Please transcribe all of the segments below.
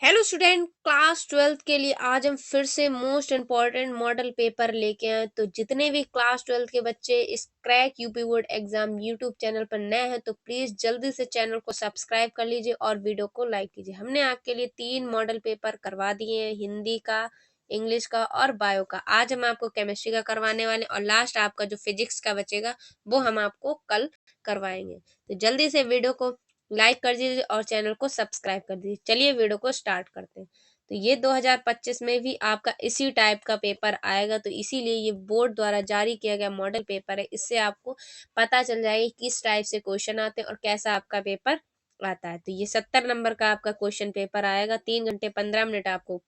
Hello student, class 12th के लिए आज हम फिर से मोस्ट इम्पॉर्टेंट मॉडल पेपर लेके आए। तो जितने भी क्लास 12th के बच्चे इस crack UP board exam YouTube channel पर नए हैं तो प्लीज जल्दी से चैनल को सब्सक्राइब कर लीजिए और वीडियो को लाइक कीजिए। हमने आपके लिए 3 मॉडल पेपर करवा दिए हैं, हिंदी का, इंग्लिश का और बायो का। आज हम आपको केमिस्ट्री का करवाने वाले और लास्ट आपका जो फिजिक्स का बचेगा वो हम आपको कल करवाएंगे। तो जल्दी से वीडियो को लाइक कर दीजिए और चैनल को सब्सक्राइब कर दीजिए। चलिए वीडियो को स्टार्ट करते हैं। तो ये 2025 में भी आपका इसी टाइप का पेपर आएगा, तो इसीलिए ये बोर्ड द्वारा जारी किया गया मॉडल पेपर है। इससे आपको पता चल जाएगा किस टाइप से क्वेश्चन आते हैं और कैसा आपका पेपर आता है। तो ये 70 नंबर का आपका क्वेश्चन पेपर आएगा। 3 घंटे 15 मिनट आपको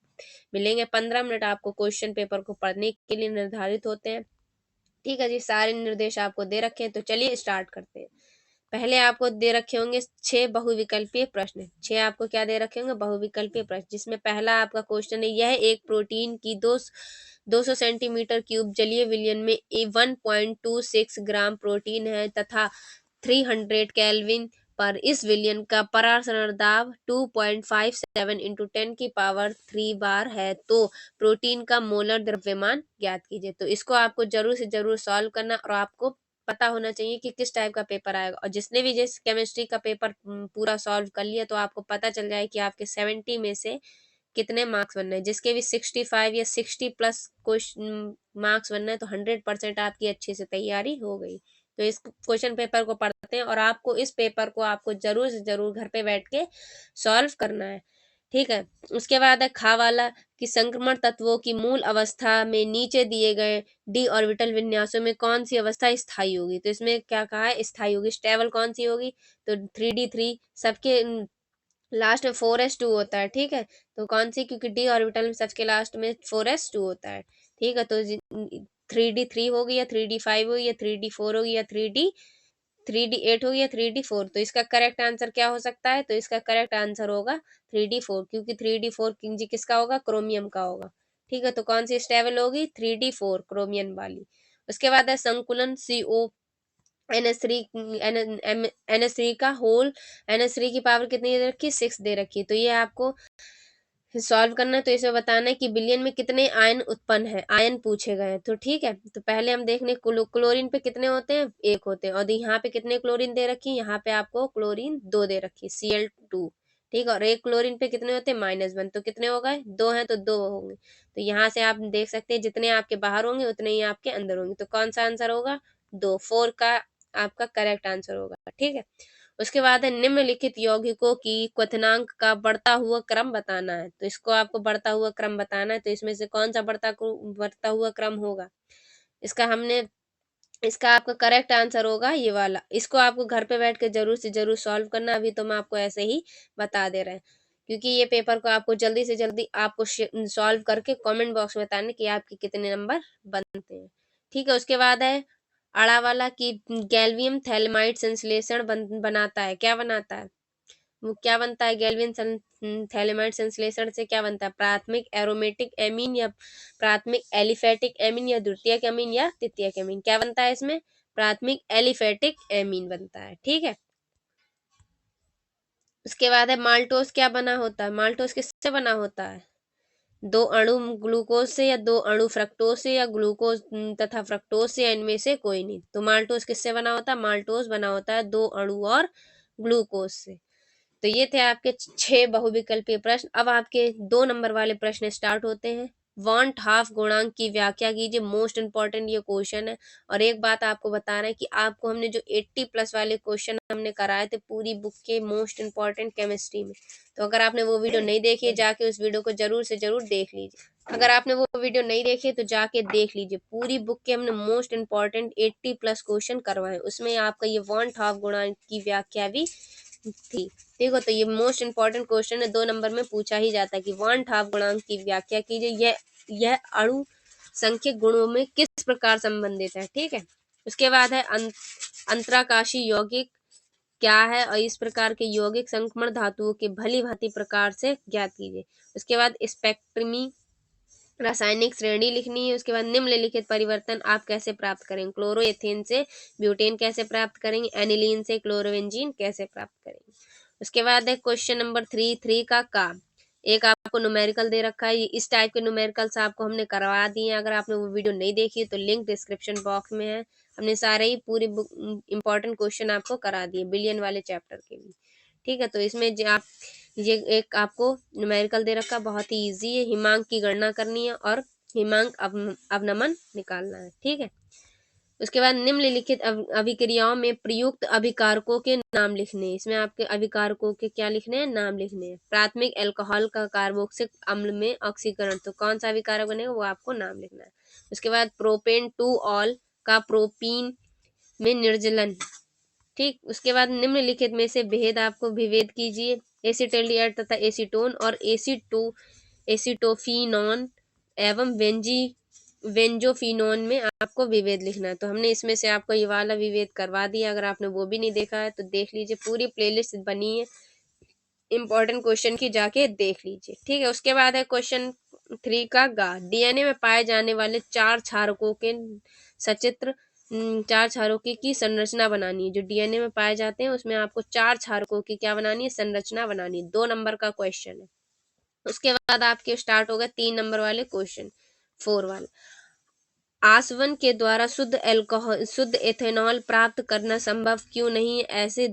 मिलेंगे। 15 मिनट आपको क्वेश्चन पेपर को पढ़ने के लिए निर्धारित होते हैं। ठीक है जी, सारे निर्देश आपको दे रखे हैं। तो चलिए स्टार्ट करते हैं। पहले आपको दे रखे होंगे 6 बहुविकल्पीय प्रश्न। 6 आपको क्या दे रखे होंगे? बहुविकल्पीय प्रश्न, जिसमें पहला आपका क्वेश्चन है, यह एक प्रोटीन की 200 सेंटीमीटर क्यूब जलीय विलयन में 1.26 ग्राम प्रोटीन है तथा 300 केल्विन पर इस विलयन का परासरण दाब 2.57 इंटू 10 की पावर 3 बार है, तो प्रोटीन का मोलर द्रव्यमान ज्ञात कीजिए। तो इसको आपको जरूर से जरूर सॉल्व करना और आपको पता होना चाहिए कि किस टाइप का पेपर आएगा। और जिसने भी जिस केमिस्ट्री का पेपर पूरा सॉल्व कर लिया तो आपको पता चल जाए कि आपके 70 में से कितने मार्क्स बनने हैं। जिसके भी 65 या 60 प्लस क्वेश्चन मार्क्स बनना है तो 100% आपकी अच्छे से तैयारी हो गई। तो इस क्वेश्चन पेपर को पढ़ते हैं और आपको इस पेपर को आपको जरूर से जरूर घर पे बैठ के सॉल्व करना है। ठीक है। उसके बाद है खा वाला कि संक्रमण तत्वों की मूल अवस्था में नीचे दिए गए डी ऑर्बिटल विन्यासों में कौन सी अवस्था स्थायी होगी। तो इसमें क्या कहा है? स्थायी होगी। स्टेबल कौन सी होगी? तो 3D3 सबके लास्ट में 4s2 होता है। ठीक है। तो कौन सी? क्योंकि डी ऑर्बिटल में सबके लास्ट में 4s2 होता है। ठीक है। तो 3D3 होगी या 3D5 होगी या 3D4 होगी या 3D8 होगी या 3D4। तो इसका करेक्ट आंसर क्या हो सकता है? तो इसका करेक्ट आंसर होगा 3D4, क्योंकि 3D4 जी किसका होगा? क्रोमियम का होगा। ठीक है। तो कौन सी स्टेबल होगी? 3D4 क्रोमियम वाली। उसके बाद है संकुलन CO NH3 NH3 का होल NH3 की पावर कितनी दे रखी है? 6 दे रखी है। तो ये आपको सॉल्व करना है। तो इसे बताना है कि बिलियन में कितने आयन उत्पन्न है, आयन पूछे गए हैं। तो ठीक है। तो पहले हम देखने क्लोरीन पे कितने होते हैं? 1 होते हैं। और यहाँ पे कितने क्लोरीन दे रखी है? यहाँ पे आपको क्लोरीन 2 दे रखी है, Cl2। ठीक है। और एक क्लोरीन पे कितने होते हैं? -1। तो कितने हो गए? 2 हैं तो 2 होंगे। तो यहाँ से आप देख सकते हैं जितने आपके बाहर होंगे उतने ही आपके अंदर होंगे। तो कौन सा आंसर होगा? 2, 4 का आपका करेक्ट आंसर होगा। ठीक है। उसके बाद है निम्नलिखित यौगिकों की क्वथनांक का बढ़ता हुआ क्रम बताना है। तो इसको आपको बढ़ता हुआ क्रम बताना है। तो इसमें से कौन सा बढ़ता हुआ क्रम होगा? इसका हमने इसका आपका करेक्ट आंसर होगा ये वाला। इसको आपको घर पे बैठ के जरूर से जरूर सॉल्व करना। अभी तो मैं आपको ऐसे ही बता दे रहे हैं, क्योंकि ये पेपर को आपको जल्दी से जल्दी आपको सॉल्व करके कमेंट बॉक्स में बताने कि आपके कितने नंबर बनते हैं। ठीक है। उसके बाद है अड़ा वाला कि गैल्वियम थैलेमाइड संश्लेषण बनाता है। क्या बनाता है? वो क्या बनता है? थैलेमाइड संश्लेषण से क्या बनता है? प्राथमिक एरोमेटिक एमीन या प्राथमिक एलिफेटिक एमीन या द्वितीयक एमीन या तृतीयक एमीन। क्या बनता है इसमें? प्राथमिक एलिफेटिक एमीन बनता है। ठीक है। उसके बाद है माल्टोस क्या बना होता है? माल्टोस किससे बना होता है? 2 अणु ग्लूकोज से या 2 अणु फ्रक्टोज से या ग्लूकोज तथा फ्रक्टोज से या इनमें से कोई नहीं। तो माल्टोस किससे बना होता है? माल्टोस बना होता है 2 अणु और ग्लूकोज से। तो ये थे आपके 6 बहुविकल्पीय प्रश्न। अब आपके 2 नंबर वाले प्रश्न स्टार्ट होते हैं। वांट हाफ गुणांक की व्याख्या कीजिए। मोस्ट इंपॉर्टेंट ये क्वेश्चन है। और एक बात आपको बता रहे हैं कि आपको हमने जो 80 प्लस वाले क्वेश्चन हमने कराए थे पूरी बुक के मोस्ट इंपॉर्टेंट केमिस्ट्री में। तो अगर आपने वो वीडियो नहीं देखी है जाके उस वीडियो को जरूर से जरूर देख लीजिए। अगर आपने वो वीडियो नहीं देखी है तो जाके देख लीजिए। पूरी बुक के हमने मोस्ट इंपॉर्टेंट 80 प्लस क्वेश्चन करवाए। उसमें आपका ये वांट हाफ गुणांक की व्याख्या भी थी। देखो, तो ये मोस्ट इंपॉर्टेंट क्वेश्चन है। 2 नंबर में पूछा ही जाता है कि वांट हाफ गुणांक की व्याख्या कीजिए। यह अणु संख्यक गुणों में किस प्रकार संबंधित है। ठीक है। उसके बाद है अंतराकाशी यौगिक क्या है और इस प्रकार के यौगिक संक्रमण धातुओं के भली भांति प्रकार से ज्ञात कीजिए। उसके बाद स्पेक्ट्रमी रासायनिक श्रेणी लिखनी है। उसके बाद निम्नलिखित परिवर्तन आप कैसे प्राप्त करेंगे? क्लोरोएथेन से ब्यूटेन कैसे प्राप्त करेंगे? एनिलीन से क्लोरोबेंजीन कैसे प्राप्त करेंगे? उसके बाद है क्वेश्चन नंबर 3 का एक आपको न्यूमेरिकल दे रखा है, इस टाइप के न्यूमेरिकल्स आपको हमने करवा दिए हैं। अगर आपने वो वीडियो नहीं देखी तो लिंक डिस्क्रिप्शन बॉक्स में है। हमने सारे ही पूरी बुक इंपॉर्टेंट क्वेश्चन आपको करा दिए बिलियन वाले चैप्टर के भी। ठीक है, तो इसमें आप ये एक आपको न्यूमेरिकल दे रखा, बहुत ही ईजी है। हिमांक की गणना करनी है और हिमांक अवनमन निकालना है। ठीक है, उसके बाद निम्नलिखित अभिक्रियाओं में प्रयुक्त अभिकारकों के नाम लिखने हैं। इसमें आपके अभिकारकों के क्या लिखने हैं, नाम लिखने हैं। प्राथमिक अल्कोहल का कार्बोक्सिलिक अम्ल में ऑक्सीकरण, तो कौन सा अभिकारक बनेगा वो आपको नाम लिखना है। उसके बाद प्रोपेन टू ऑल का प्रोपीन में निर्जलन। ठीक, उसके बाद निम्नलिखित में से भेद आपको विभेद कीजिए। एसिटल्डिहाइड तथा एसीटोन और एसिटोफिनॉन एवं वेंजोफिनोन में आपको विभेद लिखना है। तो हमने इसमें से आपको ये वाला विभेद करवा दिया। अगर आपने वो भी नहीं देखा है तो देख लीजिए, पूरी प्लेलिस्ट बनी है इंपॉर्टेंट क्वेश्चन की, जाके देख लीजिए। ठीक है, उसके बाद है क्वेश्चन 3 का गा। डीएनए में पाए जाने वाले चार क्षारकों के सचित्र चार क्षारकों की संरचना बनानी है। जो डीएनए में पाए जाते हैं उसमें आपको चार क्षारकों की क्या बनानी है, संरचना बनानी है। 2 नंबर का क्वेश्चन है। उसके बाद आपके स्टार्ट होगा 3 नंबर वाले क्वेश्चन, 4 वाले। आसवन के द्वारा शुद्ध एथेनॉल प्राप्त करना संभव क्यों नहीं है? ऐसे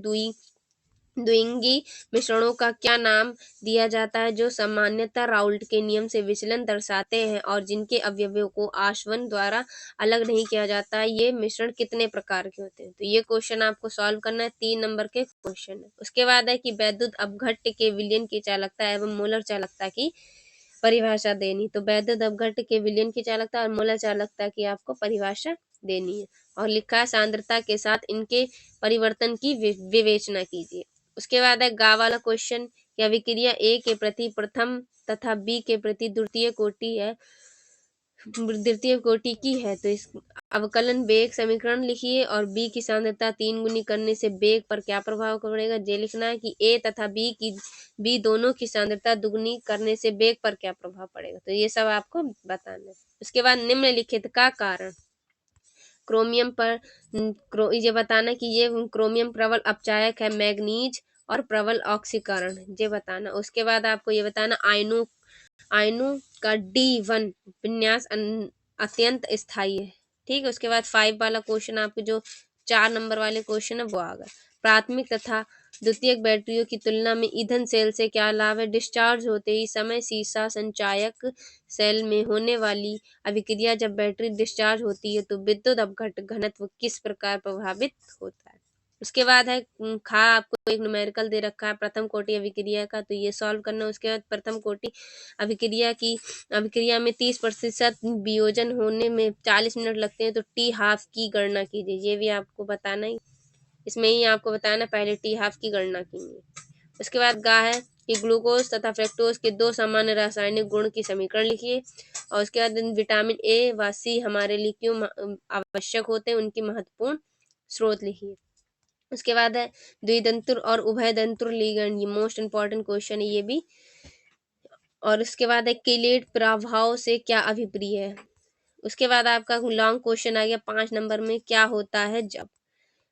द्विंगी मिश्रणों का क्या नाम दिया जाता है जो सामान्यतः राउल्ट के नियम से विचलन दर्शाते हैं और जिनके अवयवों को आसवन द्वारा अलग नहीं किया जाता है? ये मिश्रण कितने प्रकार के होते हैं? तो ये क्वेश्चन आपको सॉल्व करना है, 3 नंबर के क्वेश्चन है। उसके बाद है कि वैद्युत अपघट्य के विलयन की चालकता एवं मोलर चालकता की परिभाषा देनी। तो वैद्युत अपघट्य के विलयन की चालकता और मोलर चालकता की आपको परिभाषा देनी है। और लिखा है सांद्रता के साथ इनके परिवर्तन की विवेचना कीजिए। उसके बाद है गा वाला क्वेश्चन, या अभिक्रिया ए के प्रति प्रथम तथा बी के प्रति द्वितीय कोटि की है। तो इस अवकलन वेग समीकरण लिखिए और बी की सांद्रता 3 गुनी करने से वेग पर क्या प्रभाव पड़ेगा ये लिखना है कि ए तथा बी दोनों की सांद्रता दुगुनी करने से वेग पर क्या प्रभाव पड़ेगा। तो ये सब आपको बताना है। उसके बाद निम्नलिखित का कारण, क्रोमियम पर ये बताना कि ये क्रोमियम प्रबल अपचायक है, मैग्नीज और प्रबल ऑक्सीकरण ये बताना। उसके बाद आपको ये बताना आयनों का D1 विन्यास अत्यंत स्थायी है। ठीक है, उसके बाद 5 वाला क्वेश्चन आपके जो 4 नंबर वाले क्वेश्चन है वो आ गए। प्राथमिक तथा द्वितीयक बैटरियों की तुलना में ईंधन सेल से क्या लाभ है? डिस्चार्ज होते ही समय सीसा संचायक सेल में होने वाली अभिक्रिया, जब बैटरी डिस्चार्ज होती है तो विद्युत अपघट्य घनत्व किस प्रकार प्रभावित होता है? उसके बाद है खा, आपको एक न्यूमेरिकल दे रखा है प्रथम कोटि अभिक्रिया का, तो ये सॉल्व करना है। उसके बाद प्रथम कोटि अभिक्रिया में 30% वियोजन होने में 40 मिनट लगते हैं, तो टी हाफ की गणना कीजिए। ये भी आपको बताना ही, इसमें ही आपको बताना पहले टी हाफ की गणना कीजिए। उसके बाद गा है कि ग्लूकोज तथा फ्रक्टोज के 2 सामान्य रासायनिक गुण की समीकरण लिखिए। और उसके बाद विटामिन ए व सी हमारे लिए क्यों आवश्यक होते हैं, उनकी महत्वपूर्ण स्रोत लिखिए। उसके बाद है द्विदंतुर और उभयदंतुर लिगैंड, ये मोस्ट इंपॉर्टेंट क्वेश्चन है ये भी। और उसके बाद है केलेट प्रभाव से क्या अभिप्राय है। उसके बाद आपका लॉन्ग क्वेश्चन आ गया 5 नंबर में, क्या होता है जब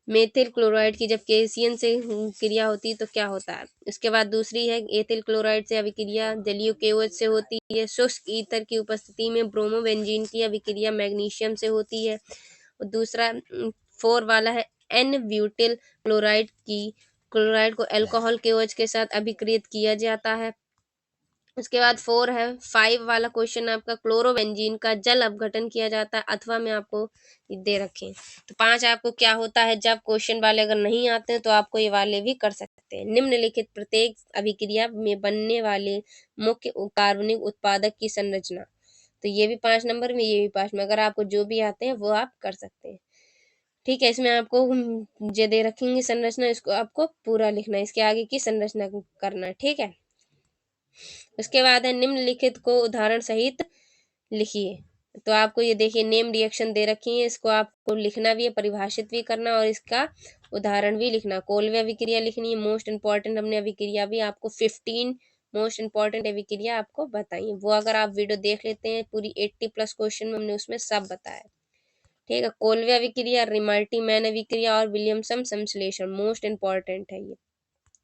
मेथिल क्लोराइड की जब केसियन से क्रिया होती है तो क्या होता है। उसके बाद दूसरी है एथिल क्लोराइड से अभिक्रिया जलीय KOH से होती है। शुष्क ईथर की उपस्थिति में ब्रोमोबेंजीन की अभिक्रिया मैग्नीशियम से होती है। और दूसरा 4 वाला है एन ब्यूटिल क्लोराइड को अल्कोहल KOH के साथ अभिक्रित किया जाता है। उसके बाद 5 वाला क्वेश्चन आपका क्लोरोबेंजीन का जल अपघटन किया जाता है, अथवा में आपको दे रखे। तो 5 आपको क्या होता है जब क्वेश्चन वाले अगर नहीं आते हैं तो आपको ये वाले भी कर सकते हैं। निम्नलिखित प्रत्येक अभिक्रिया में बनने वाले मुख्य कार्बनिक उत्पादक की संरचना, तो ये भी 5 नंबर में, ये भी 5 में, अगर आपको जो भी आते हैं वो आप कर सकते हैं। ठीक है, इसमें आपको जो दे रखेंगे संरचना, इसको आपको पूरा लिखना है, इसके आगे की संरचना करना है। ठीक है, उसके बाद है निम्नलिखित को उदाहरण सहित लिखिए। तो आपको ये देखिए नेम रिएक्शन दे रखी है, इसको आपको लिखना भी है, परिभाषित भी करना और इसका उदाहरण भी लिखना। कोलवे अभिक्रिया लिखनी है, मोस्ट इंपॉर्टेंट हमने अभिक्रिया भी आपको 15 मोस्ट इंपॉर्टेंट अभिक्रिया आपको बताई है। वो अगर आप वीडियो देख लेते हैं पूरी 80+ क्वेश्चन में हमने उसमें सब बताया। ठीक है, कोलवे अभिक्रिया, रिमल्टी मैन अभिक्रिया और विलियमसन संश्लेषण मोस्ट इंपॉर्टेंट है ये।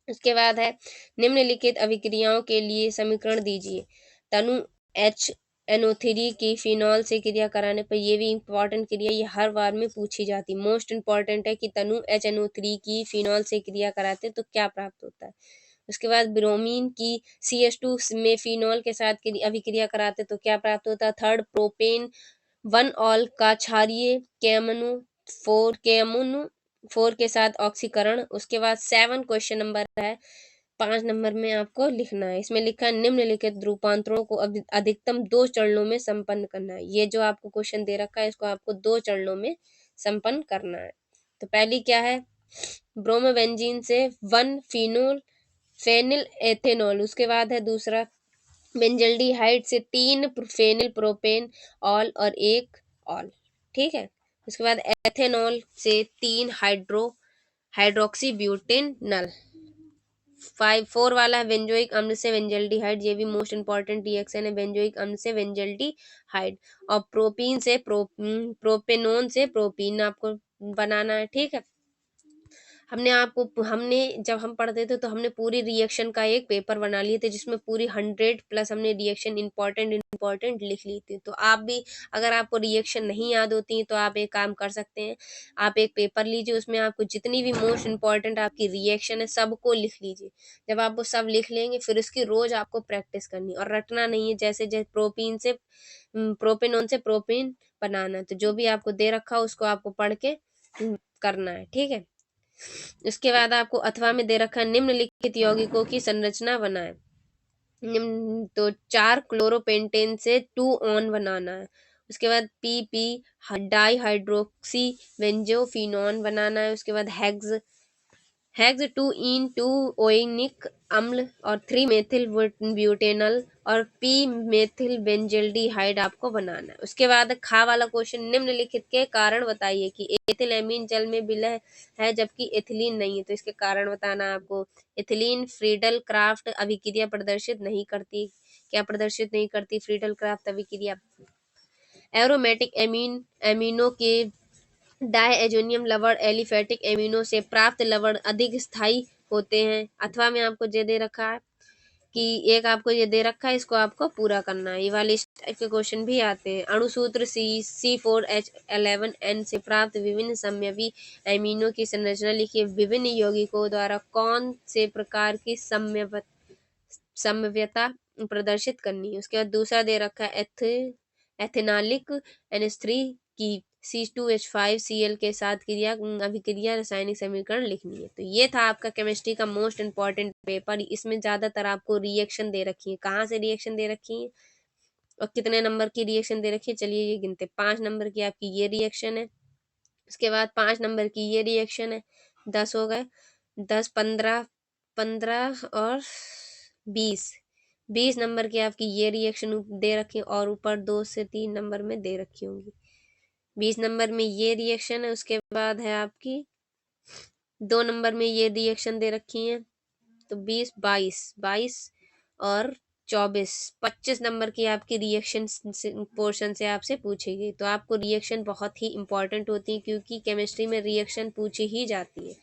उसके बाद है निम्नलिखित अभिक्रियाओं के लिए समीकरण दीजिए। तनु HNO3 की फिनॉल से क्रिया कराने पर, ये भी इंपॉर्टेंट क्रिया, ये हर बार में पूछी जाती, मोस्ट इंपॉर्टेंट है कि तनु HNO3 की फिनॉल से क्रिया कराते तो क्या प्राप्त होता है। उसके बाद ब्रोमीन की CH2 में फिनॉल के साथ अभिक्रिया कराते तो क्या प्राप्त होता है। थर्ड, प्रोपेन 1 ऑल का क्षारीय केमनु 4 के साथ ऑक्सीकरण। उसके बाद 7 क्वेश्चन नंबर है, 5 नंबर में आपको लिखना है। इसमें लिखा है निम्नलिखित रूपांतरों को अधिकतम 2 चरणों में संपन्न करना है। ये जो आपको क्वेश्चन दे रखा है इसको आपको 2 चरणों में संपन्न करना है। तो पहली क्या है, ब्रोमोबेंजीन से 1 फिनोल फेनिल एथेनॉल। उसके बाद है दूसरा, बेंजल्डिहाइड से 3 फेनिल प्रोपेन ऑल और 1 ऑल। ठीक है। उसके बाद एथेनॉल से 3 हाइड्रोक्सी ब्यूटेनॉल। 4 वाला है बेंजोइक अम्ल से बेंजल्डिहाइड, ये भी मोस्ट इंपॉर्टेंट रिएक्शन है, बेंजोइक अम्ल से बेंजल्डिहाइड। और प्रोपीन से प्रोपेनोन से प्रोपीन आपको बनाना है। ठीक है। हमने जब हम पढ़ते थे तो हमने पूरी रिएक्शन का एक पेपर बना लिए थे जिसमें पूरी 100 प्लस हमने रिएक्शन इंपॉर्टेंट लिख ली थी। तो आप भी, अगर आपको रिएक्शन नहीं याद होती तो आप एक काम कर सकते हैं, आप एक पेपर लीजिए, उसमें आपको जितनी भी मोस्ट इंपॉर्टेंट आपकी रिएक्शन है सबको लिख लीजिए। जब आप वो सब लिख लेंगे फिर उसकी रोज आपको प्रैक्टिस करनी और रटना नहीं है। जैसे जैसे प्रोपेनोन से प्रोपीन बनाना, तो जो भी आपको दे रखा हो उसको आपको पढ़ के करना है। ठीक है। इसके बाद आपको अथवा में दे रखा है निम्नलिखित यौगिकों की संरचना बनाएं। तो 4 क्लोरोपेंटेन से 2 ऑन बनाना है। उसके बाद PP डाई हाइड्रोक्सी बेंजोफिनॉन बनाना है। उसके बाद हेक्स 2 ओइनिक अम्ल और 3 मेथिल ब्यूटेनल और P मेथिल बेंजल्डिहाइड आपको बनाना है। उसके बाद खा वाला क्वेश्चन, निम्नलिखित के कारण बताइए कि एथिलएमीन जल में विलय है जबकि एथिलीन नहीं है। तो इसके कारण बताना है आपको। एथिलीन फ्रीडल क्राफ्ट अभिक्रिया प्रदर्शित नहीं करती। क्या प्रदर्शित नहीं करती? फ्रीडल क्राफ्ट अभिक्रिया। एरोमेटिक एमिनो के डायएजोनियम लवण एलिफेटिक एमिनो से प्राप्त लवण अधिक स्थायी होते हैं। अथवा में आपको ये दे रखा है कि एक आपको ये दे रखा है, इसको आपको पूरा करना है। ये वाले इस टाइप के क्वेश्चन भी आते हैं। अणुसूत्र C4H11N से प्राप्त विभिन्न समयवी एमिनो की संरचना लिखिए। विभिन्न यौगिकों द्वारा कौन से प्रकार की समव्यता प्रदर्शित करनी है। उसके बाद दूसरा दे रखा है एथेनालिक NH3 की C2H5Cl के साथ अभिक्रिया रासायनिक समीकरण लिखनी है। तो ये था आपका केमिस्ट्री का मोस्ट इंपॉर्टेंट पेपर। इसमें ज्यादातर आपको रिएक्शन दे रखी है, कहाँ से रिएक्शन दे रखी है और कितने नंबर की रिएक्शन दे रखी है, चलिए ये गिनते। 5 नंबर की आपकी ये रिएक्शन है। उसके बाद 5 नंबर की ये रिएक्शन है। 10 हो गए। 10, 15, 15 और 20 नंबर की आपकी ये रिएक्शन दे रखी और ऊपर 2 से 3 नंबर में दे रखी होंगी। 20 नंबर में ये रिएक्शन है। उसके बाद है आपकी 2 नंबर में ये रिएक्शन दे रखी है। तो 20, 22 और 24, 25 नंबर की आपकी रिएक्शन पोर्शन से आपसे पूछेगी। तो आपको रिएक्शन बहुत ही इंपॉर्टेंट होती है क्योंकि केमिस्ट्री में रिएक्शन पूछी ही जाती है।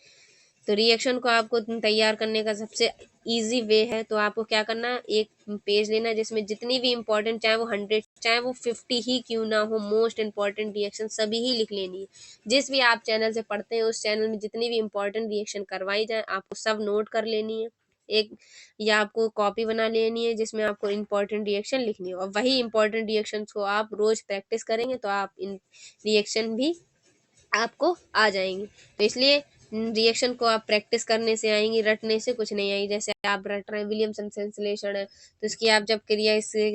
तो रिएक्शन को आपको तैयार करने का सबसे इजी वे है, तो आपको क्या करना है, एक पेज लेना जिसमें जितनी भी इंपॉर्टेंट, चाहे वो 100 चाहे वो 50 ही क्यों ना हो, मोस्ट इंपॉर्टेंट रिएक्शन सभी ही लिख लेनी है। जिस भी आप चैनल से पढ़ते हैं उस चैनल में जितनी भी इंपॉर्टेंट रिएक्शन करवाई जाए आपको सब नोट कर लेनी है एक, या आपको कॉपी बना लेनी है जिसमें आपको इंपॉर्टेंट रिएक्शन लिखनी है और वही इंपॉर्टेंट रिएक्शंस को आप रोज प्रैक्टिस करेंगे तो आप इन रिएक्शन भी आपको आ जाएंगी। तो इसलिए रिएक्शन को आप प्रैक्टिस करने से आएंगी, रटने से कुछ नहीं आएगी। जैसे आप रट रहे हैं विलियमसन संश्लेषण है तो इसकी आप जब क्रिया इससे